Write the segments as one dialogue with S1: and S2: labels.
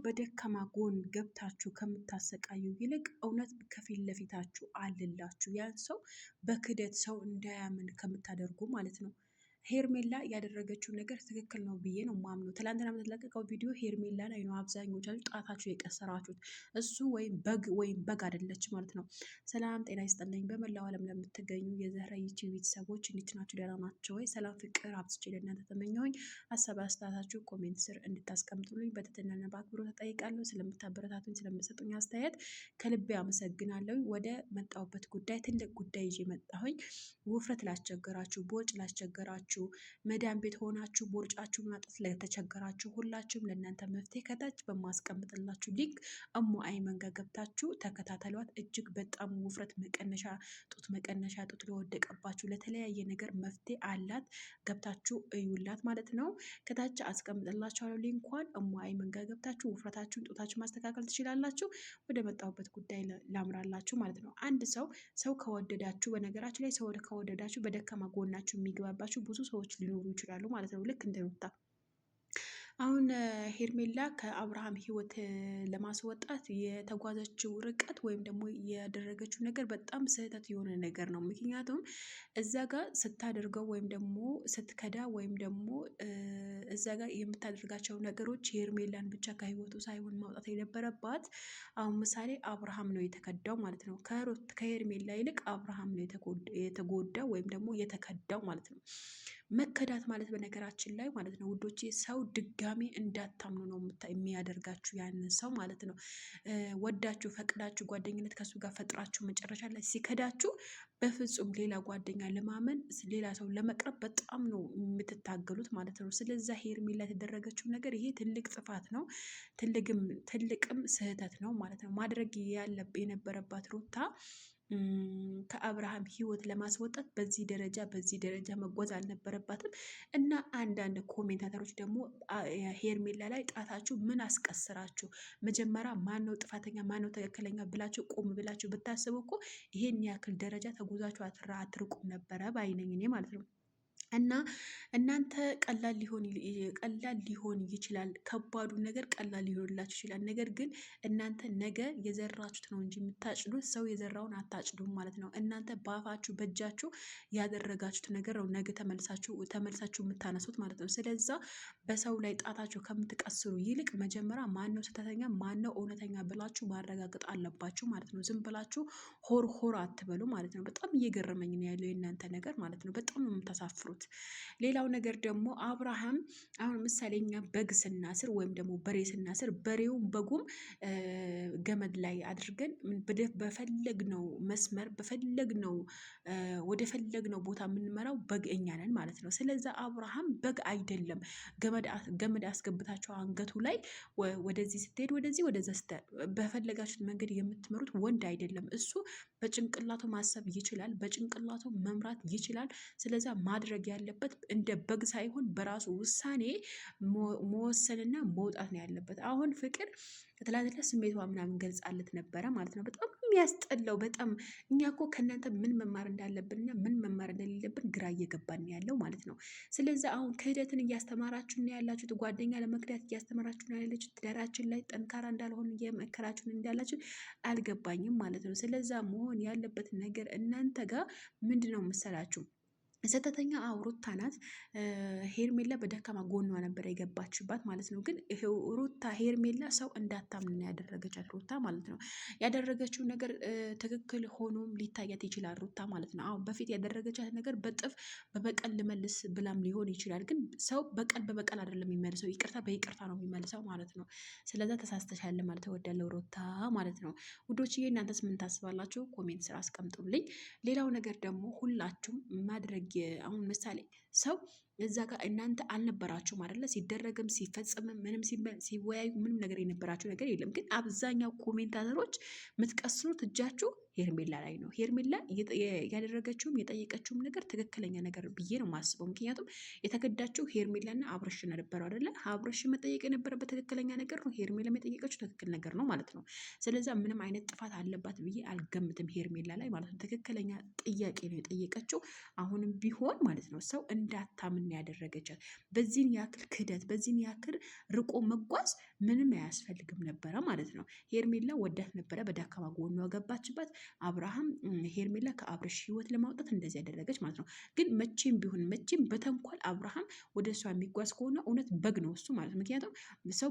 S1: በደካማ ጎን ገብታችሁ ከምታሰቃዩ ይልቅ እውነት ከፊት ለፊታችሁ አልላችሁ ያን ሰው በክደት ሰው እንዳያምን ከምታደርጉ ማለት ነው። ሄርሜላ ያደረገችው ነገር ትክክል ነው ብዬ ነው ማምነው። ትላንትና የምትለቀቀው ቪዲዮ ሄርሜላ ላይ ነው አብዛኞቻችሁ ጣታችሁ የቀሰራችሁት። እሱ ወይም በግ አይደለች ማለት ነው። ሰላም ጤና ይስጥልኝ። በመላው ዓለም ለምትገኙ የዘህራ ዩቲዩብ ቤተሰቦች እንዴት ናችሁ? ደህና ናቸው ወይ? ሰላም ፍቅር አብዝቼ ለእናንተ ተመኘሁኝ። ሀሳብ አስተያየታችሁ ኮሜንት ስር እንድታስቀምጡልኝ በትህትናና በአክብሮት ተጠይቃለሁ። ስለምታበረታቱኝ ስለምሰጡኝ አስተያየት ከልቤ አመሰግናለሁ። ወደ መጣሁበት ጉዳይ ትልቅ ጉዳይ ይዤ መጣሁኝ። ውፍረት ላስቸገራችሁ፣ ቦርጭ ላስቸገራችሁ፣ መዳን ቤት ሆናችሁ ቦርጫችሁ ማጣት ለተቸገራችሁ ሁላችሁም ለእናንተ መፍትሄ ከታች በማስቀምጥላችሁ ሊንክ እሞ አይመን ጋር ገብታችሁ ተከታተሏት። እጅግ በጣም ውፍረት መቀነሻ፣ ጡት መቀነሻ፣ ጡት ለወደቀባችሁ ለተለያየ ነገር መፍትሄ አላት። ገብታችሁ እዩላት ማለት ነው። ከታች አስቀምጥላችኋለሁ ሊንኳን። እሞ አይመን ጋር ገብታችሁ ውፍረታችሁን፣ ጡታችሁ ማስተካከል ትችላላችሁ። ወደ መጣሁበት ጉዳይ ላምራላችሁ ማለት ነው። አንድ ሰው ከወደዳችሁ፣ በነገራችን ላይ ሰው ከወደዳችሁ በደካማ ጎናችሁ የሚገባባችሁ ብዙ ሰዎች ሊኖሩ ይችላሉ ማለት ነው። ልክ እንደ ሩታ አሁን ሄርሜላ ከአብርሃም ህይወት ለማስወጣት የተጓዘችው ርቀት ወይም ደግሞ ያደረገችው ነገር በጣም ስህተት የሆነ ነገር ነው። ምክንያቱም እዛ ጋር ስታደርገው ወይም ደግሞ ስትከዳ ወይም ደግሞ እዛ ጋር የምታደርጋቸው ነገሮች ሄርሜላን ብቻ ከህይወቱ ሳይሆን ማውጣት የነበረባት አሁን ምሳሌ አብርሃም ነው የተከዳው ማለት ነው። ከሄርሜላ ይልቅ አብርሃም ነው የተጎዳው ወይም ደግሞ የተከዳው ማለት ነው። መከዳት ማለት በነገራችን ላይ ማለት ነው ውዶቼ ሰው ድጋሚ እንዳታምኑ ነው የሚያደርጋችሁ ያንን ሰው ማለት ነው። ወዳችሁ ፈቅዳችሁ ጓደኝነት ከሱ ጋር ፈጥራችሁ መጨረሻ ላይ ሲከዳችሁ በፍጹም ሌላ ጓደኛ ለማመን ሌላ ሰው ለመቅረብ በጣም ነው የምትታገሉት ማለት ነው። ስለዛ ሄርሜላ የተደረገችው ነገር ይሄ ትልቅ ጥፋት ነው፣ ትልቅም ስህተት ነው ማለት ነው። ማድረግ የነበረባት ሩታ ከአብርሃም ህይወት ለማስወጣት በዚህ ደረጃ መጓዝ አልነበረባትም። እና አንዳንድ ኮሜንታተሮች ደግሞ ሄርሜላ ላይ ጣታችሁ ምን አስቀስራችሁ፣ መጀመሪያ ማነው ጥፋተኛ ማነው ትክክለኛ ብላችሁ ቆም ብላችሁ ብታስቡ እኮ ይሄን ያክል ደረጃ ተጉዛችሁ አትርቁም ነበረ ባይነኝ እኔ ማለት ነው። እና እናንተ ቀላል ሊሆን ይችላል፣ ከባዱ ነገር ቀላል ሊሆንላችሁ ይችላል። ነገር ግን እናንተ ነገ የዘራችሁት ነው እንጂ የምታጭዱት ሰው የዘራውን አታጭዱም ማለት ነው። እናንተ በአፋችሁ በእጃችሁ ያደረጋችሁት ነገር ነው ነገ ተመልሳችሁ የምታነሱት ማለት ነው። ስለዛ በሰው ላይ ጣታችሁ ከምትቀስሩ ይልቅ መጀመሪያ ማነው ስህተተኛ ማነው እውነተኛ ብላችሁ ማረጋገጥ አለባችሁ ማለት ነው። ዝም ብላችሁ ሆር አትበሉ ማለት ነው። በጣም እየገረመኝ ነው ያለው የእናንተ ነገር ማለት ነው። በጣም ነው የምታሳፍሩት። ሌላው ነገር ደግሞ አብርሃም አሁን ምሳሌ እኛ በግ ስናስር ወይም ደግሞ በሬ ስናስር በሬውም በጉም ገመድ ላይ አድርገን በፈለግነው መስመር ወደ ፈለግነው ቦታ የምንመራው በግ እኛ ነን ማለት ነው። ስለዛ አብርሃም በግ አይደለም። ገመድ አስገብታቸው አንገቱ ላይ ወደዚህ ስትሄድ ወደዛ በፈለጋችሁት መንገድ የምትመሩት ወንድ አይደለም። እሱ በጭንቅላቱ ማሰብ ይችላል፣ በጭንቅላቱ መምራት ይችላል። ስለዛ ማድረግ ያለበት እንደ በግ ሳይሆን በራሱ ውሳኔ መወሰንና መውጣት ነው ያለበት። አሁን ፍቅር ትላንትና ስሜቷ ምናምን ገልጻለት ነበረ ማለት ነው። በጣም የሚያስጠላው በጣም እኛ እኮ ከእናንተ ምን መማር እንዳለብንና ምን መማር እንደሌለብን ግራ እየገባን ያለው ማለት ነው። ስለዚህ አሁን ክህደትን እያስተማራችሁን ያላችሁት፣ ጓደኛ ለመክዳት እያስተማራችሁን ያላችሁት፣ ትዳራችን ላይ ጠንካራ እንዳልሆን እየመከራችሁን እንዳላችሁ አልገባኝም ማለት ነው። ስለዛ መሆን ያለበት ነገር እናንተ ጋር ምንድን ነው መሰላችሁ? ስህተተኛ ሩታ ናት። ሄርሜላ በደካማ ጎኗ ነበር የገባችባት ማለት ነው። ግን ሩታ ሄርሜላ ሰው እንዳታምን ያደረገቻት ሩታ ማለት ነው። ያደረገችው ነገር ትክክል ሆኖም ሊታያት ይችላል ሩታ ማለት ነው። አሁን በፊት ያደረገቻት ነገር በጥፍ በበቀል ልመልስ ብላም ሊሆን ይችላል። ግን ሰው በቀል አይደለም የሚመልሰው፣ ይቅርታ በይቅርታ ነው የሚመልሰው ማለት ነው። ስለዛ ተሳስተሻል ማለት እወዳለሁ ሩታ ማለት ነው። ውዶችዬ እናንተስ ምን ታስባላችሁ? ኮሜንት ስራ አስቀምጡልኝ። ሌላው ነገር ደግሞ ሁላችሁም ማድረግ አሁን ምሳሌ ሰው እዛ ጋር እናንተ አልነበራችሁም አይደለ? ሲደረግም ሲፈጸምም ምንም ሲወያዩ ምንም ነገር የነበራችሁ ነገር የለም። ግን አብዛኛው ኮሜንታተሮች የምትቀስሩት እጃችሁ ሄርሜላ ላይ ነው። ሄርሜላ ያደረገችውም የጠየቀችውም ነገር ትክክለኛ ነገር ብዬ ነው የማስበው። ምክንያቱም የተከዳችው ሄርሜላና አብርሽ ነበረው አይደለ? አብርሽ መጠየቅ የነበረበት ትክክለኛ ነገር ነው። ሄርሜላ የጠየቀችው ትክክል ነገር ነው ማለት ነው። ስለዚ ምንም አይነት ጥፋት አለባት ብዬ አልገምትም ሄርሜላ ላይ ማለት ነው። ትክክለኛ ጥያቄ ነው የጠየቀችው። አሁንም ቢሆን ማለት ነው ሰው እንዳታምን ያደረገቻት። በዚህን ያክል ክህደት፣ በዚህን ያክል ርቆ መጓዝ ምንም አያስፈልግም ነበረ ማለት ነው። ሄርሜላ ወዳት ነበረ፣ በደካማ ጎኗ ገባችበት። አብርሃም ሄርሜላ ከአብርሽ ህይወት ለማውጣት እንደዚህ ያደረገች ማለት ነው። ግን መቼም ቢሆን መቼም በተንኳል አብርሃም ወደ እሷ የሚጓዝ ከሆነ እውነት በግ ነው እሱ ማለት ነው። ምክንያቱም ሰው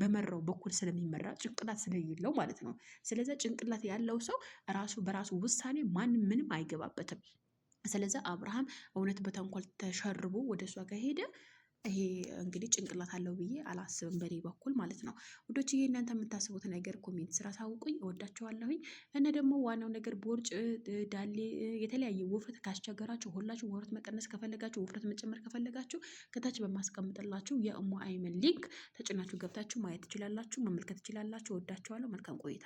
S1: በመራው በኩል ስለሚመራ ጭንቅላት ስለሌለው ማለት ነው። ስለዚህ ጭንቅላት ያለው ሰው ራሱ በራሱ ውሳኔ ማንም ምንም አይገባበትም። ስለዚህ አብርሃም እውነት በተንኮል ተሸርቦ ወደ እሷ ከሄደ ይሄ እንግዲህ ጭንቅላት አለው ብዬ አላስብም፣ በኔ በኩል ማለት ነው። ውዶች ይሄ እናንተ የምታስቡት ነገር ኮሜንት ስራ ሳውቁኝ፣ እወዳቸዋለሁኝ። እና ደግሞ ዋናው ነገር ቦርጭ፣ ዳሌ፣ የተለያየ ውፍረት ካስቸገራችሁ ሁላችሁ ውፍረት መቀነስ ከፈለጋችሁ፣ ውፍረት መጨመር ከፈለጋችሁ ከታች በማስቀምጥላችሁ የእሙ አይመን ሊንክ ተጭናችሁ ገብታችሁ ማየት ትችላላችሁ፣ መመልከት ትችላላችሁ። እወዳቸዋለሁ። መልካም ቆይታ